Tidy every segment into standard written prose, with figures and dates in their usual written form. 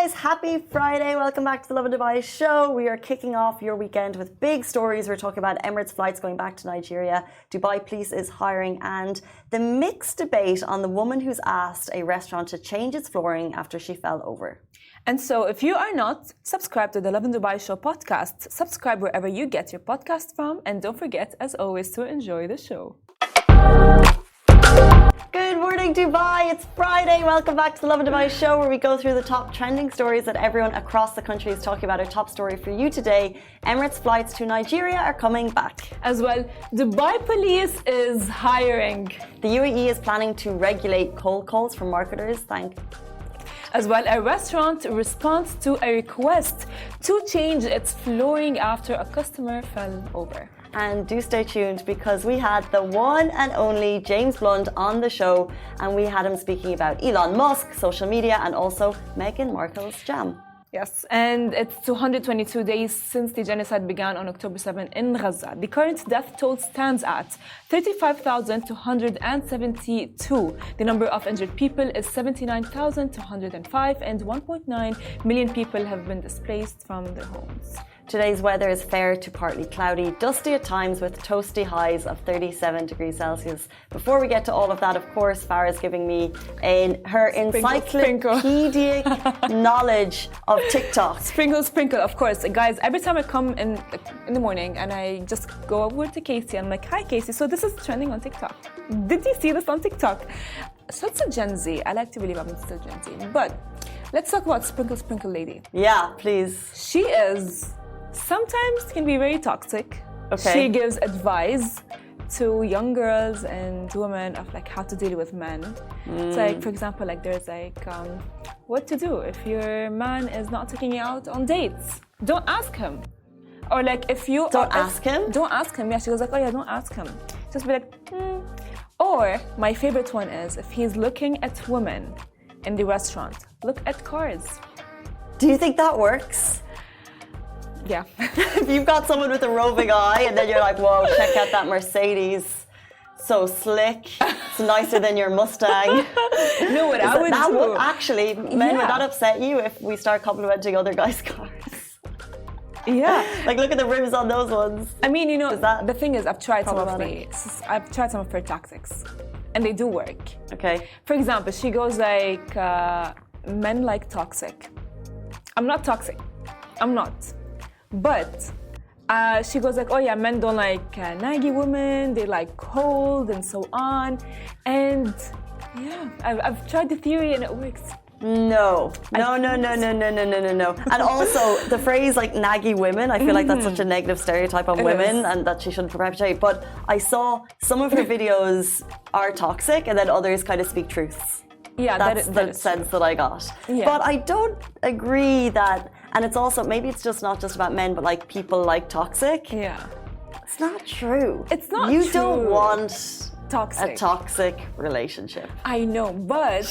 guys, happy Friday. Welcome back to the Lovin Dubai show. We are kicking off your weekend with big stories. We're talking about Emirates flights going back to Nigeria. Dubai police is hiring and the mixed debate on the woman who's asked a restaurant to change its flooring after she fell over. And so if you are not, subscribe to the Lovin Dubai show podcast. Subscribe wherever you get your podcast from. And don't forget, as always, to enjoy the show. Good morning, Dubai. It's Friday. Welcome back to the Lovin Dubai show, where we go through the top trending stories that everyone across the country is talking about. Our top story for you today: Emirates flights to Nigeria are coming back. As well, Dubai police is hiring. The UAE is planning to regulate cold calls from marketers. As well, a restaurant responds to a request to change its flooring after a customer fell over. And do stay tuned, because we had the one and only James Blunt on the show, and we had him speaking about Elon Musk, social media, and also Meghan Markle's jam. Yes, and it's 222 days since the genocide began on October 7 in Gaza. The current death toll stands at 35,272. The number of injured people is 79,205, and 1.9 million people have been displaced from their homes. Today's weather is fair to partly cloudy, dusty at times with toasty highs of 37 degrees Celsius. Before we get to all of that, of course, Farah's giving me her encyclopedic knowledge of TikTok. Sprinkle, of course. Guys, every time I come in the morning and I just go over to Casey, I'm like, hi Casey, so this is trending on TikTok. Did you see this on TikTok? So it's a Gen Z. I like to believe I'm still Gen Z. But let's talk about Sprinkle Lady. Yeah, please. She is... sometimes can be very toxic. Okay. She gives advice to young girls and women of like how to deal with men. So like, for example, like there's like what to do if your man is not taking you out on dates. Don't ask him. Or like if you don't ask him. Yeah, she goes like, oh yeah, don't ask him. Just be like, Or my favorite one is if he's looking at women in the restaurant, look at cars. Do you think that works? Yeah. If you've got someone with a roving eye and then you're like, whoa, check out that Mercedes. So slick. It's nicer than your Mustang. No, what I would do. Actually, men, would that upset you if we start complimenting other guys' cars? Yeah. Like, look at the rims on those ones. I mean, you know, the thing is, I've tried some of her tactics. And they do work. Okay. For example, she goes like, men like toxic. I'm not toxic. I'm not. But she goes like, oh yeah, men don't like naggy women, they like cold and so on. And yeah, I've tried the theory and it works. No. And also the phrase like naggy women, I feel like that's such a negative stereotype on women and that she shouldn't perpetuate. But I saw some of her videos are toxic and then others kind of speak truths. Yeah, that's the sense that I got. Yeah. But I don't agree that, and it's also, maybe it's just not just about men, but like people like toxic. Yeah. It's not true. It's not You true. don't want toxic. a toxic relationship. I know, but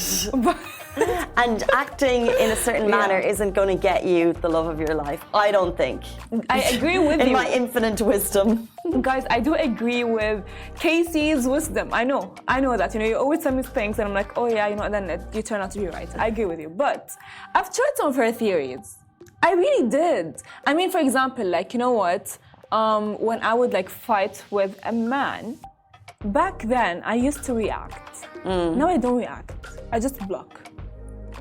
and acting in a certain manner isn't going to get you the love of your life. I don't think. I agree with you. In my infinite wisdom. Guys, I do agree with Casey's wisdom. I know that. You know, you always tell me things and I'm like, oh yeah, you know, and then you turn out to be right. I agree with you. But I've tried some of her theories. I really did. I mean, for example, like, you know what? When I would like fight with a man, back then I used to react. Now I don't react. I just block.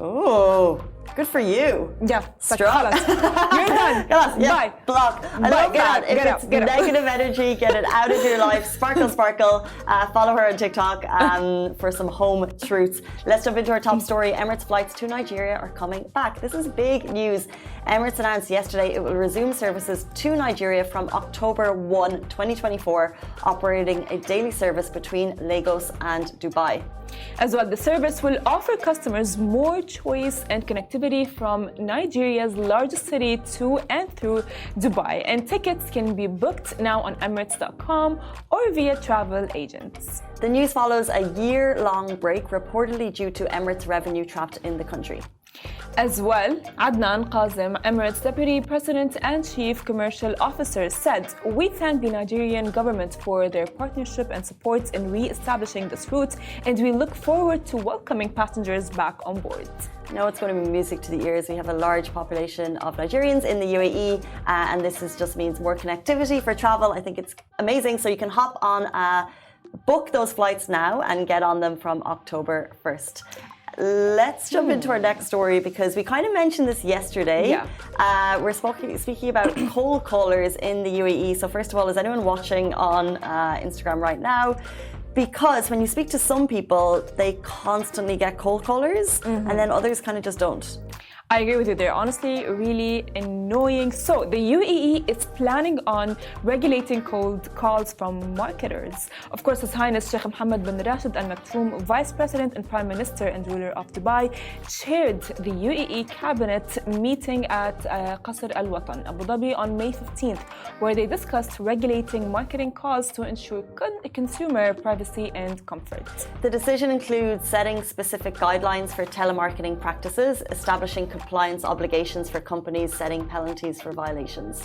Oh, good for you. Yeah, strong. You're done. Bye. Block. I like that. If it's negative energy, get it out of your life. Sparkle. Follow her on TikTok for some home truths. Let's jump into our top story. Emirates flights to Nigeria are coming back. This is big news. Emirates announced yesterday it will resume services to Nigeria from October 1, 2024, operating a daily service between Lagos and Dubai. As well, the service will offer customers more choice and connectivity from Nigeria's largest city to and through Dubai, and tickets can be booked now on Emirates.com or via travel agents. The news follows a year-long break reportedly due to Emirates revenue trapped in the country. As well, Adnan Qazim, Emirates Deputy President and Chief Commercial Officer, said, "We thank the Nigerian government for their partnership and support in re-establishing this route, and we look forward to welcoming passengers back on board." No, it's going to be music to the ears. We have a large population of Nigerians in the UAE, and this just means more connectivity for travel. I think it's amazing. So you can hop on, book those flights now and get on them from October 1st. Let's jump into our next story because we kind of mentioned this yesterday. Yeah. We're speaking about cold callers in the UAE. So first of all, is anyone watching on Instagram right now? Because when you speak to some people, they constantly get cold callers, and then others kind of just don't. I agree with you. They're honestly really annoying. So the UAE is planning on regulating cold calls from marketers. Of course, His Highness Sheikh Mohammed bin Rashid Al Maktoum, Vice President and Prime Minister and ruler of Dubai, chaired the UAE cabinet meeting at Qasr Al Watan, Abu Dhabi, on May 15th, where they discussed regulating marketing calls to ensure consumer privacy and comfort. The decision includes setting specific guidelines for telemarketing practices, establishing compliance obligations for companies, setting penalties for violations.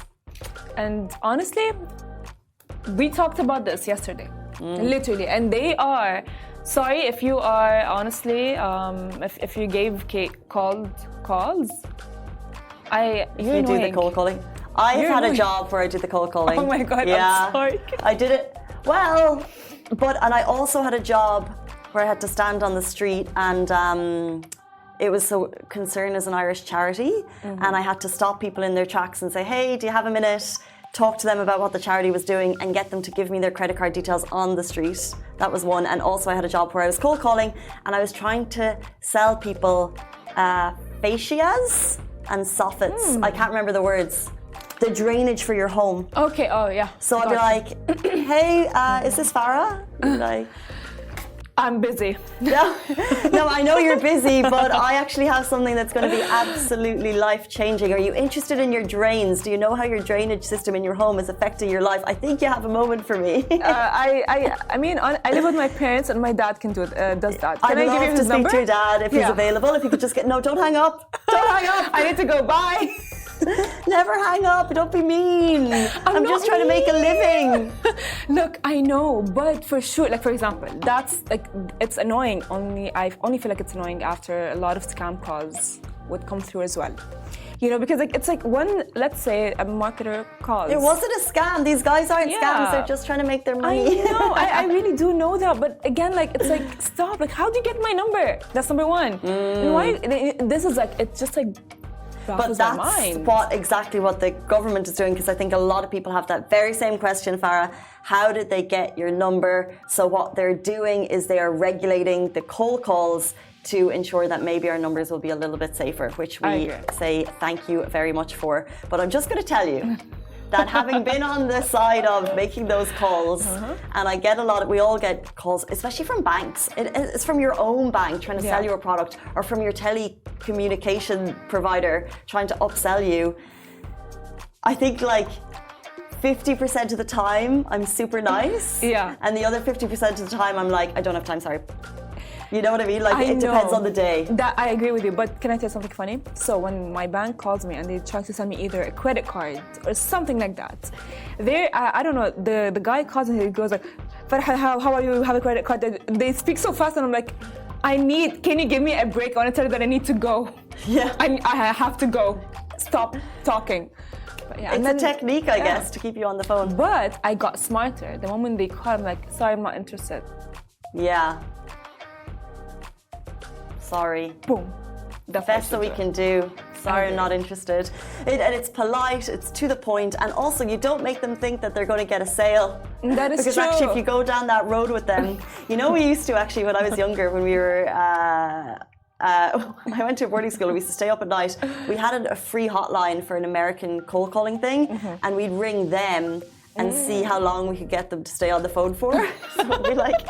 And honestly, we talked about this yesterday, literally, and they are sorry if you are honestly if you gave calls. You do the cold calling. I've had a job where I did the cold calling. Oh my god, yeah, I'm sorry. I did it well, and I also had a job where I had to stand on the street and it was so Concern as an Irish charity, and I had to stop people in their tracks and say, "Hey, do you have a minute?" Talk to them about what the charity was doing and get them to give me their credit card details on the street. That was one. And also I had a job where I was cold calling and I was trying to sell people fascias and soffits. I can't remember the words. The drainage for your home. Okay, oh yeah. So I'd be like, "Hey, is this Farah?" Like, I'm busy. No, I know you're busy, but I actually have something that's going to be absolutely life-changing. Are you interested in your drains? Do you know how your drainage system in your home is affecting your life? I think you have a moment for me. I mean, I live with my parents, and my dad does that. Can I give you his number? I'd love to speak to your dad if he's available. If you could just get... No, don't hang up. Don't hang up. I need to go. Bye. Never hang up. Don't be mean. I'm just trying to make a living. Look, I know, but for sure, like for example, that's like it's annoying. I only feel like it's annoying after a lot of scam calls would come through as well. You know, because like it's like when, let's say, a marketer calls. It wasn't a scam. These guys aren't scams. They're just trying to make their money. I know. I really do know that. But again, like it's like stop. Like, how do you get my number? That's number one. And why? This is like it's just like. But that's exactly what the government is doing, because I think a lot of people have that very same question, Farah. How did they get your number? So what they're doing is they are regulating the cold calls to ensure that maybe our numbers will be a little bit safer, which we say thank you very much for. But I'm just going to tell you that having been on the side of making those calls, and I get we all get calls, especially from banks. It's from your own bank trying to sell you a product, or from your telecommunication provider trying to upsell you. I think like 50% of the time I'm super nice, and the other 50% of the time I'm like, I don't have time, sorry. You know what I mean? Like, it depends on the day. That I agree with you, but can I tell you something funny? So when my bank calls me and they try to send me either a credit card or something like that, I don't know, the guy calls and he goes like, "Farha, how are you? Have a credit card?" They speak so fast and I'm like, can you give me a break? I want to tell you that I need to go. Yeah. I have to go. Stop talking. It's a technique, I guess, to keep you on the phone. But I got smarter. The moment they call, I'm like, sorry, I'm not interested. Yeah. Sorry. Boom. The best that we can do. Sorry, I'm not interested. And it's polite, it's to the point, and also you don't make them think that they're going to get a sale. That is because true. Actually, if you go down that road with them, you know, we used to actually, when I was younger, when we were... I went to a boarding school, we used to stay up at night. We had a free hotline for an American cold calling thing, and we'd ring them and see how long we could get them to stay on the phone for. So it'd be like...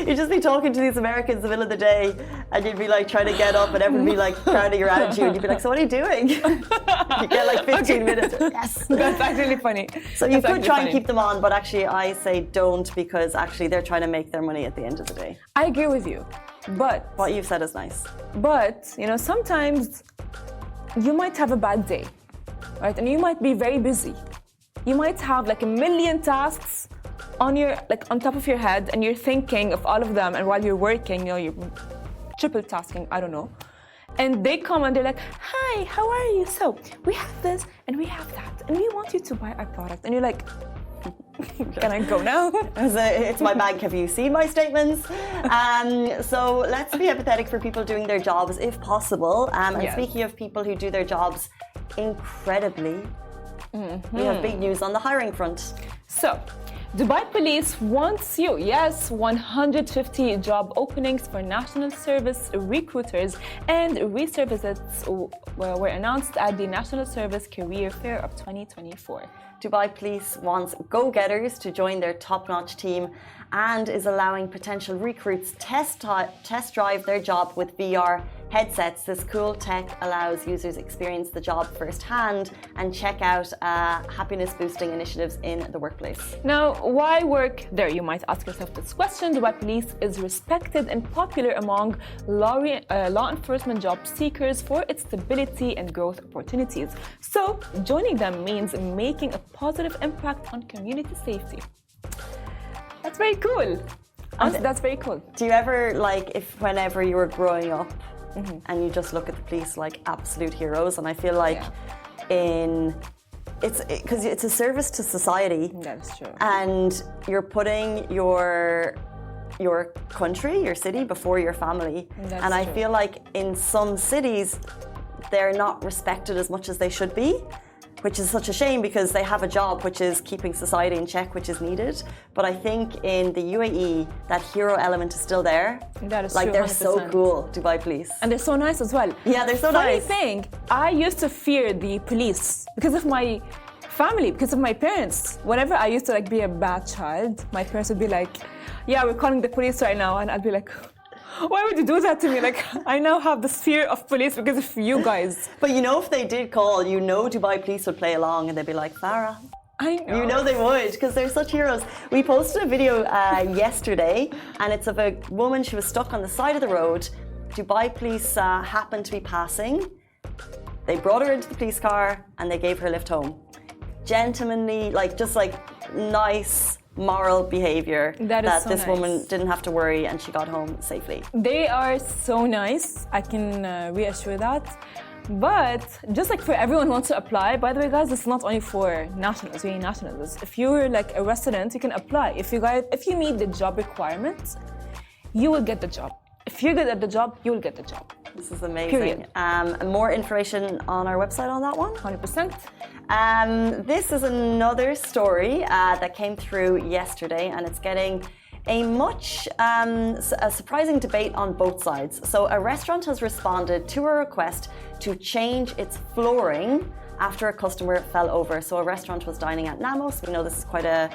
You'd just be talking to these Americans in the middle of the day, and you'd be like trying to get up, and everyone would be like crowding around you, and you'd be like, "So what are you doing?" You get like 15 minutes. Yes, that's actually funny. So you could try and keep them on, but actually, I say don't, because actually they're trying to make their money at the end of the day. I agree with you, but what you've said is nice. But you know, sometimes you might have a bad day, right? And you might be very busy. You might have like a million tasks on top of your head, and you're thinking of all of them. And while you're working, you're triple tasking, I don't know. And they come and they're like, hi, how are you? So we have this and we have that, and we want you to buy our product. And you're like, can I go now? It's my bank. Have you seen my statements? So let's be empathetic for people doing their jobs if possible. And speaking of people who do their jobs incredibly, we have big news on the hiring front. So, Dubai Police wants you. Yes, 150 job openings for national service recruiters and reservists were announced at the National Service Career Fair of 2024. Dubai Police wants go-getters to join their top-notch team and is allowing potential recruits test drive their job with VR headsets. This cool tech allows users experience the job firsthand and check out happiness-boosting initiatives in the workplace. Now, why work there? You might ask yourself this question. Dubai Police is respected and popular among law enforcement job seekers for its stability and growth opportunities. So, joining them means making a positive impact on community safety. That's very cool. That's very cool. Do you ever, whenever you were growing up, and you just look at the police like absolute heroes, and I feel like because it's a service to society. That's true. And you're putting your country, your city before your family. That's I true. feel like in some cities they're not respected as much as they should be, which is such a shame because they have a job which is keeping society in check, which is needed. But I think in the UAE, that hero element is still there. That is true, they're 100%. so cool, Dubai Police. And they're so nice as well. Yeah, they're so Funny nice. thing, I used to fear the police because of my family, because of my parents. Whenever I used to be a bad child, my parents would be like, yeah, we're calling the police right now. And I'd be like, why would you do that to me? I now have this fear of police because of you guys. But if they did call, Dubai Police would play along and they'd be like, Farah. I know. They would, because they're such heroes. We posted a video yesterday, and it's of a woman. She was stuck on the side of the road. Dubai Police happened to be passing. They brought her into the police car and they gave her a lift home. Gentlemanly, nice, moral behavior that so this nice. Woman didn't have to worry and she got home safely. They are so nice. I can reassure that. But just for everyone who wants to apply, by the way, guys, it's not only for nationals, UAE nationals. If you're a resident, you can apply. If you meet the job requirements, you will get the job. If you're good at the job, you will get the job. This is amazing. Period. More information on our website on that one? 100%. This is another story that came through yesterday, and it's getting a surprising debate on both sides. So a restaurant has responded to a request to change its flooring after a customer fell over. So a restaurant was dining at Nammos. We know this is quite a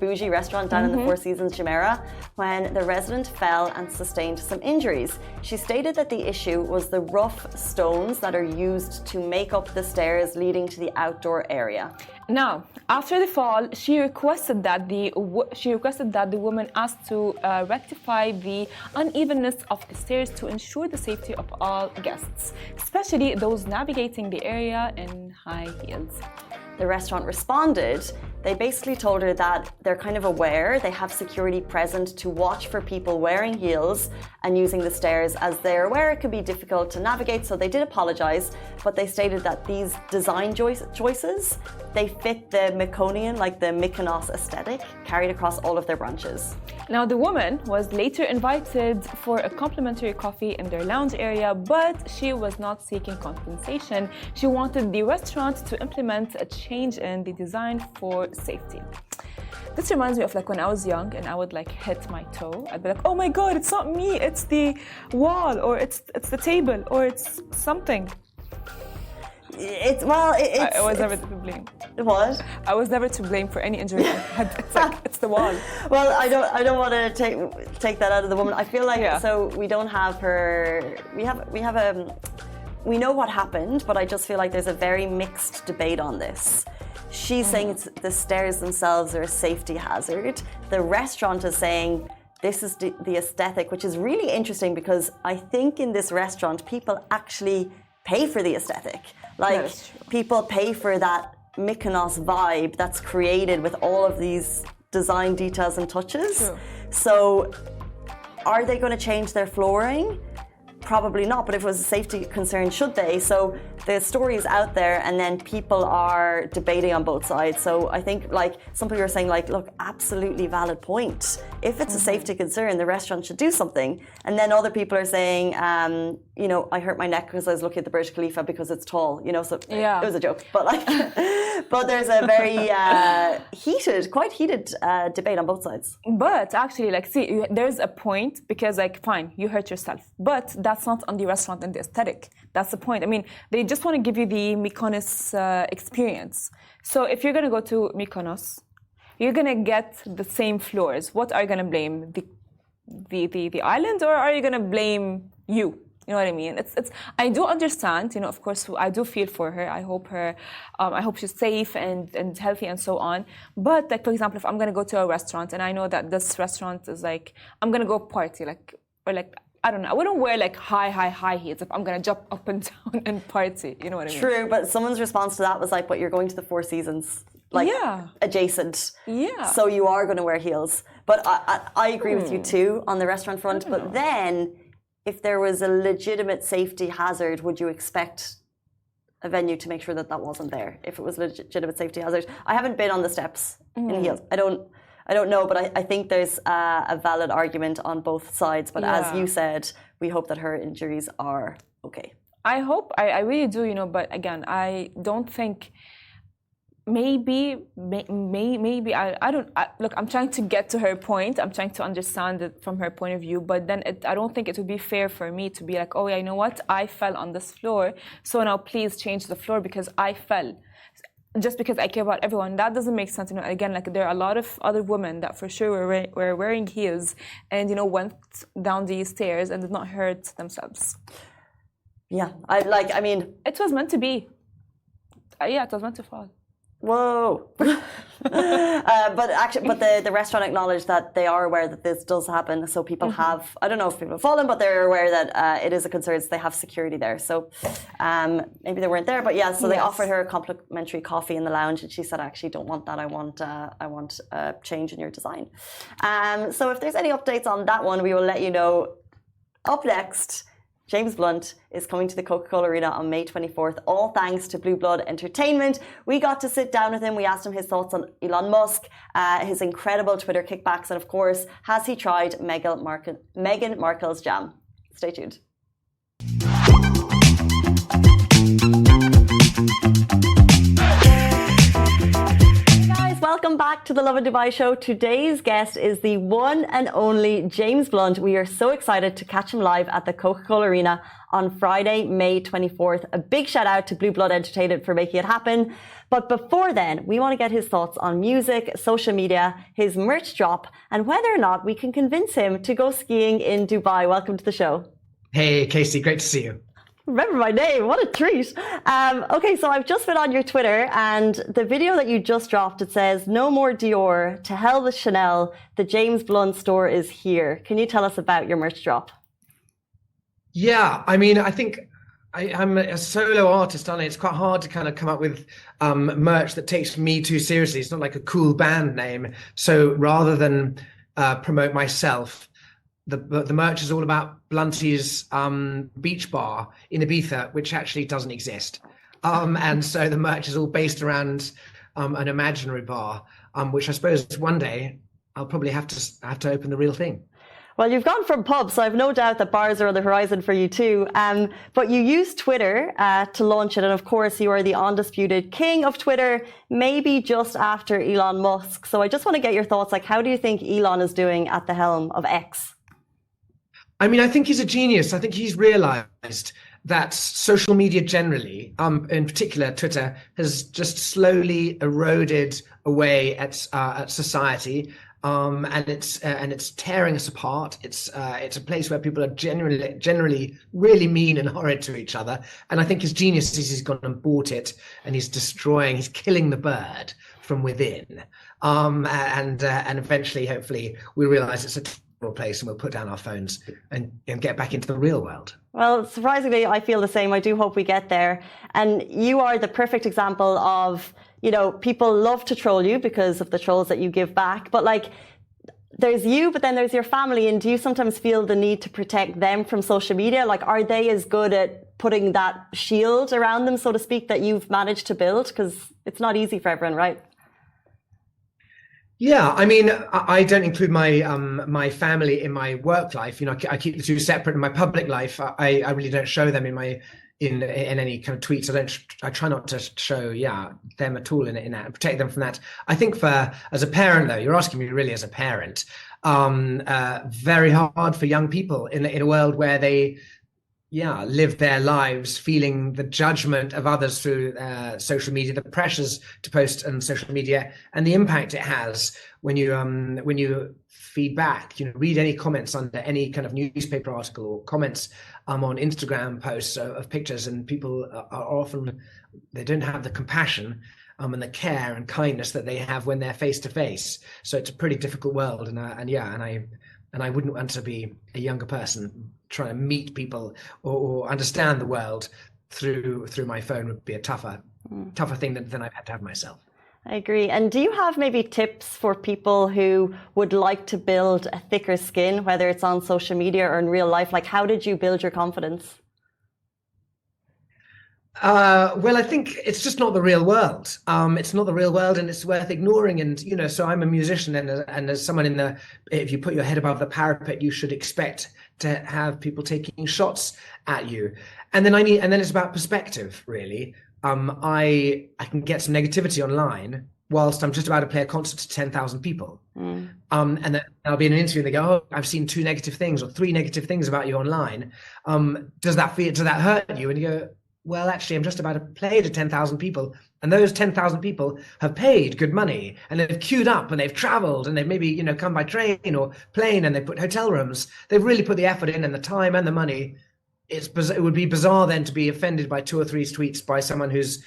bougie restaurant down in the Four Seasons Jumeirah, when the resident fell and sustained some injuries. She stated that the issue was the rough stones that are used to make up the stairs leading to the outdoor area. Now, after the fall, she requested that the woman asked to rectify the unevenness of the stairs to ensure the safety of all guests, especially those navigating the area in high heels. The restaurant responded. They basically told her that they're kind of aware, they have security present to watch for people wearing heels and using the stairs, as they're aware it could be difficult to navigate, so they did apologize, but they stated that these design choices, they fit the Mykonos, the Mykonos aesthetic, carried across all of their branches. Now, the woman was later invited for a complimentary coffee in their lounge area, but she was not seeking compensation. She wanted the restaurant to implement a change in the design for safety. This reminds me of when I was young and I would hit my toe. I'd be like, oh my God, it's not me, it's the wall, or it's the table, or it's something. I was never to blame. What? I was never to blame for any injury I had. It's the wall. Well, I don't want to take that out of the woman. I feel so we don't have her. We know what happened, but I just feel like there's a very mixed debate on this. She's saying it's the stairs themselves are a safety hazard. The restaurant is saying this is the aesthetic, which is really interesting because I think in this restaurant people actually pay for the aesthetic. Like, people pay for that Mykonos vibe that's created with all of these design details and touches. True. So, are they going to change their flooring? Probably not, but if it was a safety concern, should they? So the story is out there, and then people are debating on both sides. So I think, like, some people are saying, like, look, absolutely valid point. If it's a safety concern, the restaurant should do something. And then other people are saying, you know, I hurt my neck because I was looking at the Burj Khalifa because it's tall, you know, so it was a joke. But like, but there's a very quite heated debate on both sides. But actually, like, see, there's a point, because, like, fine, you hurt yourself, but that's not on the restaurant and the aesthetic. That's the point. I mean, they just want to give you the Mykonos experience. So if you're going to go to Mykonos, you're going to get the same floors. What are you going to blame? The island, or are you going to blame you? You know what I mean? It's. I do understand. You know, of course, I do feel for her. I hope she's safe and healthy and so on. But, like, for example, if I'm gonna go to a restaurant and I know that this restaurant is like, I'm gonna go party, like, or like, I don't know, I wouldn't wear like high heels if I'm gonna jump up and down and party. You know what I mean? True, but someone's response to that was like, but you're going to the Four Seasons. Like, adjacent. Yeah. So you are going to wear heels. But I agree with you too on the restaurant front. But then, if there was a legitimate safety hazard, would you expect a venue to make sure that that wasn't there? If it was a legitimate safety hazard, I haven't been on the steps in heels. I don't know, but I think there's a valid argument on both sides. But as you said, we hope that her injuries are okay. I hope. I really do. You know, but again, I don't think. Maybe I don't look. I'm trying to get to her point. I'm trying to understand it from her point of view. But then I don't think it would be fair for me to be like, oh yeah, you know what? I fell on this floor, so now please change the floor because I fell. Just because I care about everyone, that doesn't make sense. You know, again, like, there are a lot of other women that for sure were wearing heels and, you know, went down these stairs and did not hurt themselves. Yeah, I mean, it was meant to be. It was meant to fall. Whoa! but the restaurant acknowledged that they are aware that this does happen. So people have, I don't know if people have fallen, but they're aware that it is a concern. So they have security there. So maybe they weren't there, but yeah. So they offered her a complimentary coffee in the lounge, and she said, "I actually don't want that. I want a change in your design." So if there's any updates on that one, we will let you know. Up next, James Blunt is coming to the Coca-Cola Arena on May 24th, all thanks to Blue Blood Entertainment. We got to sit down with him. We asked him his thoughts on Elon Musk, his incredible Twitter kickbacks, and of course, has he tried Meghan Markle's jam? Stay tuned. Welcome back to the Lovin Dubai show. Today's guest is the one and only James Blunt. We are so excited to catch him live at the Coca-Cola Arena on Friday, May 24th. A big shout out to Blue Blood Entertainment for making it happen. But before then, we want to get his thoughts on music, social media, his merch drop, and whether or not we can convince him to go skiing in Dubai. Welcome to the show. Hey, Casey, great to see you. Remember my name, what a treat. Okay, so I've just been on your Twitter, and the video that you just dropped, it says, "No more Dior, to hell with Chanel, the James Blunt store is here." Can you tell us about your merch drop? Yeah, I mean, I think I'm a solo artist, aren't I? It's quite hard to kind of come up with merch that takes me too seriously. It's not like a cool band name. So rather than promote myself, the merch is all about Blunty's beach bar in Ibiza, which actually doesn't exist. And so the merch is all based around an imaginary bar, which I suppose one day I'll probably have to open the real thing. Well, you've gone from pubs, so I've no doubt that bars are on the horizon for you too. But you used Twitter to launch it, and of course you are the undisputed king of Twitter, maybe just after Elon Musk. So I just want to get your thoughts, like, how do you think Elon is doing at the helm of X? I mean, I think he's a genius. I think he's realized that social media generally, in particular Twitter, has just slowly eroded away at society, and it's tearing us apart. It's a place where people are generally really mean and horrid to each other. And I think his genius is he's gone and bought it, and he's killing the bird from within. And eventually, hopefully, we realize it's a place and we'll put down our phones and get back into the real world. Well, surprisingly, I feel the same. I do hope we get there. And you are the perfect example of, people love to troll you because of the trolls that you give back. But like, there's you, but then there's your family. And do you sometimes feel the need to protect them from social media? Like, are they as good at putting that shield around them, so to speak, that you've managed to build? Because it's not easy for everyone, right? Yeah, I mean, I don't include my family in my work life. I keep the two separate. In my public life, I really don't show them in any kind of tweets. I try not to show them at all in that, and protect them from that. I think as a parent, though, you're asking me really as a parent, very hard for young people in a world where they live their lives feeling the judgment of others through social media, the pressures to post on social media, and the impact it has when you feed back. Read any comments under any kind of newspaper article or comments on Instagram posts of pictures, and people are often, they don't have the compassion and the care and kindness that they have when they're face to face. So it's a pretty difficult world, and I wouldn't want to be a younger person trying to meet people or understand the world through my phone. Would be a tougher thing than I've had to have myself. I agree. And do you have maybe tips for people who would like to build a thicker skin, whether it's on social media or in real life? Like, how did you build your confidence? Well, I think it's just not the real world. It's not the real world, and it's worth ignoring. And so I'm a musician, and as someone if you put your head above the parapet, you should expect to have people taking shots at you. And then it's about perspective, really. I can get some negativity online whilst I'm just about to play a concert to 10,000 people. And then I'll be in an interview and they go, "Oh, I've seen 2 negative things or 3 negative things about you online. Does that hurt you?" And you go, "Well, actually, I'm just about to play to 10,000 people, and those 10,000 people have paid good money, and they've queued up, and they've traveled, and they've maybe come by train or plane, and they put hotel rooms. They've really put the effort in, and the time and the money. It would be bizarre then to be offended by 2 or 3 tweets by someone who's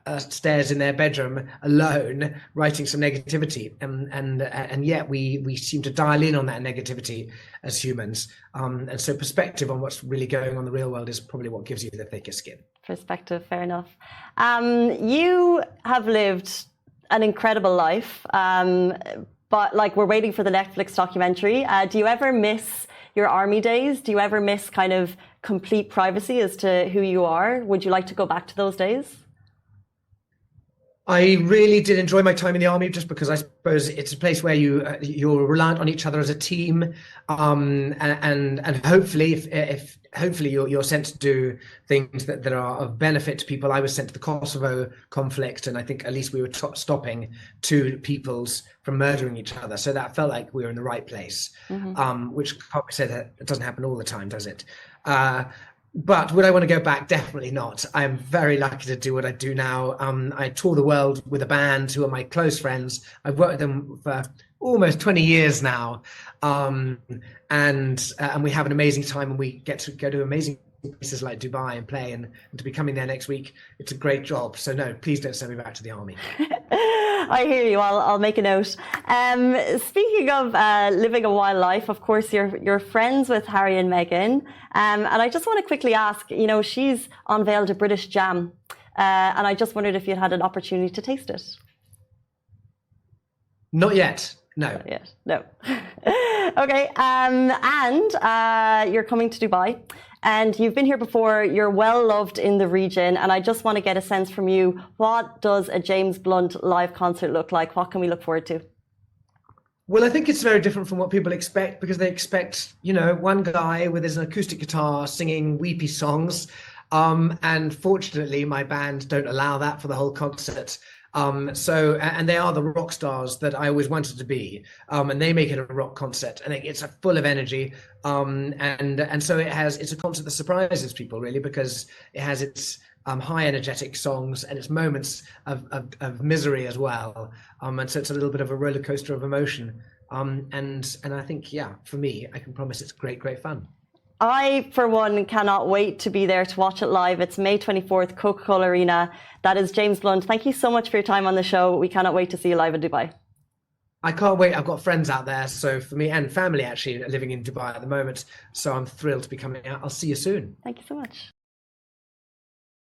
upstairs in their bedroom alone writing some negativity, and yet we seem to dial in on that negativity as humans, and so perspective on what's really going on in the real world is probably what gives you the thicker skin. Perspective, fair enough. You have lived an incredible life, but like, we're waiting for the Netflix documentary. Do you ever miss your army days? Do you ever miss kind of complete privacy as to who you are? Would you like to go back to those days? I really did enjoy my time in the army, just because I suppose it's a place where you're reliant on each other as a team, and hopefully, if hopefully you're sent to do things that are of benefit to people. I was sent to the Kosovo conflict, and I think at least we were stopping 2 peoples from murdering each other. So that felt like we were in the right place, which can't be said that it doesn't happen all the time, does it? But would I want to go back? Definitely not. I am very lucky to do what I do now. I tour the world with a band who are my close friends. I've worked with them for almost 20 years now. And we have an amazing time, and we get to go to amazing places like Dubai and play, and to be coming there next week. It's a great job. So no, please don't send me back to the army. I hear you. I'll make a note. Speaking of living a wild life, of course, you're friends with Harry and Meghan. And I just want to quickly ask, she's unveiled a British jam. And I just wondered if you'd had an opportunity to taste it. Not yet. No. Not yet. No. Okay. And you're coming to Dubai. And you've been here before, you're well loved in the region, and I just want to get a sense from you, what does a James Blunt live concert look like? What can we look forward to? Well, I think it's very different from what people expect, because they expect, one guy with his acoustic guitar singing weepy songs. And fortunately, my band don't allow that for the whole concert. And they are the rock stars that I always wanted to be, and they make it a rock concert, and it's full of energy, and so it's a concert that surprises people, really, because it has its high energetic songs and its moments of misery as well, and so it's a little bit of a roller coaster of emotion, and I think, for me, I can promise it's great fun. I, for one, cannot wait to be there to watch it live. It's May 24th, Coca-Cola Arena. That is James Blunt. Thank you so much for your time on the show. We cannot wait to see you live in Dubai. I can't wait. I've got friends out there. So for me and family actually living in Dubai at the moment. So I'm thrilled to be coming out. I'll see you soon. Thank you so much.